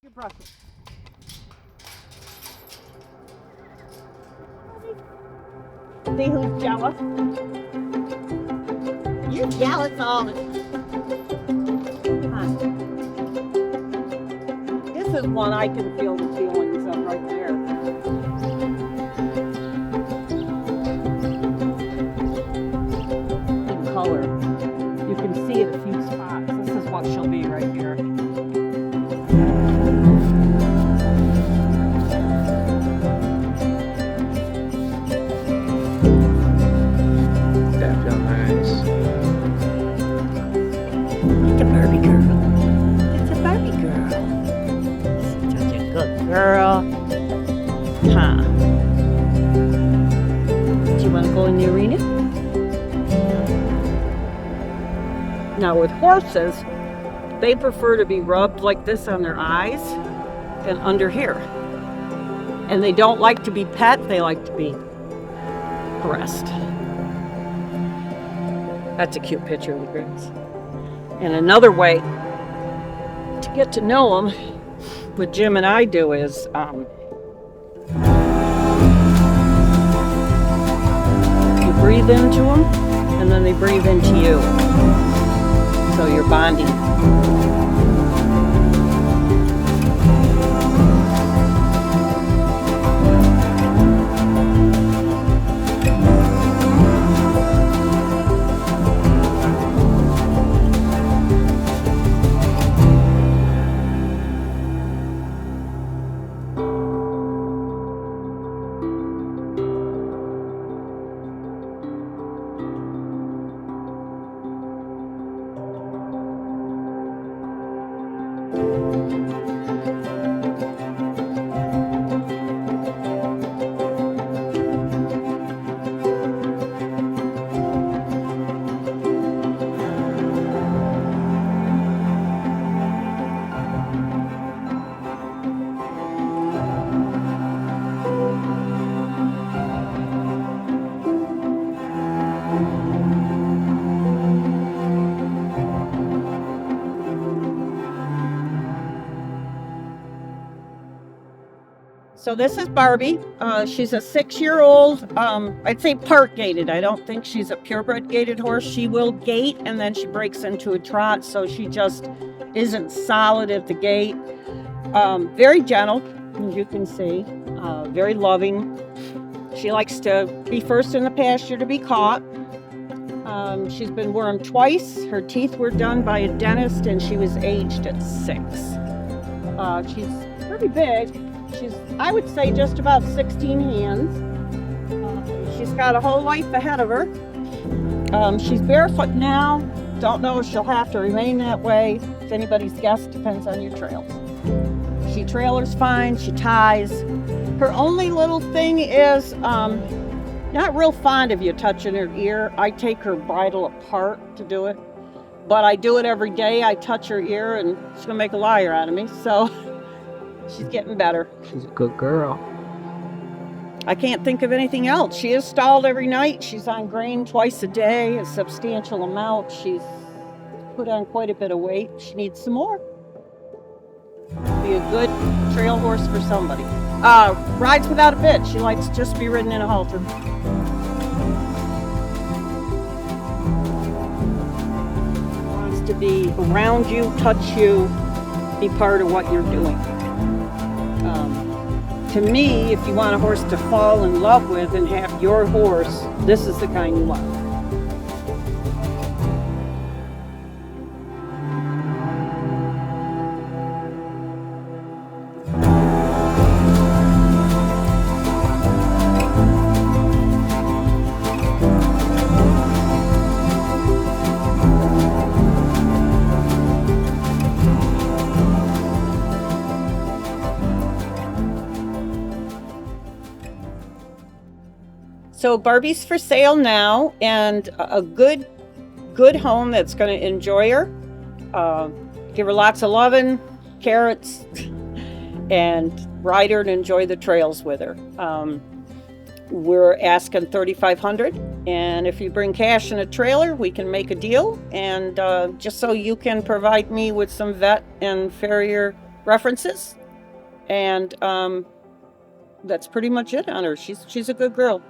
Your brushes. See who's jealous? You're jealous all the time. This is one I can feel the feelings of right there. In color. You can see it a few spots. This is what she'll be right here. That feel nice. It's a Barbie girl. It's a Barbie girl. She's such a good girl. Huh. Do you want to go in the arena? Now with horses, they prefer to be rubbed like this on their eyes and under here. And they don't like to be pet, they like to be caressed. That's a cute picture of the grits. And another way to get to know them, what Jim and I do is you breathe into them and then they breathe into you. So you're bonding. So this is Barbie. She's a 6-year-old, I'd say park gaited. I don't think she's a purebred gaited horse. She will gait and then she breaks into a trot, so she just isn't solid at the gait. Very gentle, as you can see, very loving. She likes to be first in the pasture to be caught. She's been wormed twice. Her teeth were done by a dentist and she was aged at 6. She's pretty big. She's, I would say, just about 16 hands. She's got a whole life ahead of her. She's barefoot now. Don't know if she'll have to remain that way. If anybody's guess, depends on your trails. She trailers fine, she ties. Her only little thing is not real fond of you touching her ear. I take her bridle apart to do it. But I do it every day. I touch her ear and she's gonna make a liar out of me. So she's getting better. She's a good girl. I can't think of anything else. She is stalled every night. She's on grain twice a day, a substantial amount. She's put on quite a bit of weight. She needs some more. Be a good trail horse for somebody. Rides without a bit. She likes to just be ridden in a halter. Wants to be around you, touch you, be part of what you're doing. To me, if you want a horse to fall in love with and have your horse, this is the kind you want. So Barbie's for sale now, and a good home that's going to enjoy her. Give her lots of loving, carrots, and ride her and enjoy the trails with her. We're asking $3,500, and if you bring cash in a trailer, we can make a deal. And just so you can provide me with some vet and farrier references, and that's pretty much it on her. She's a good girl.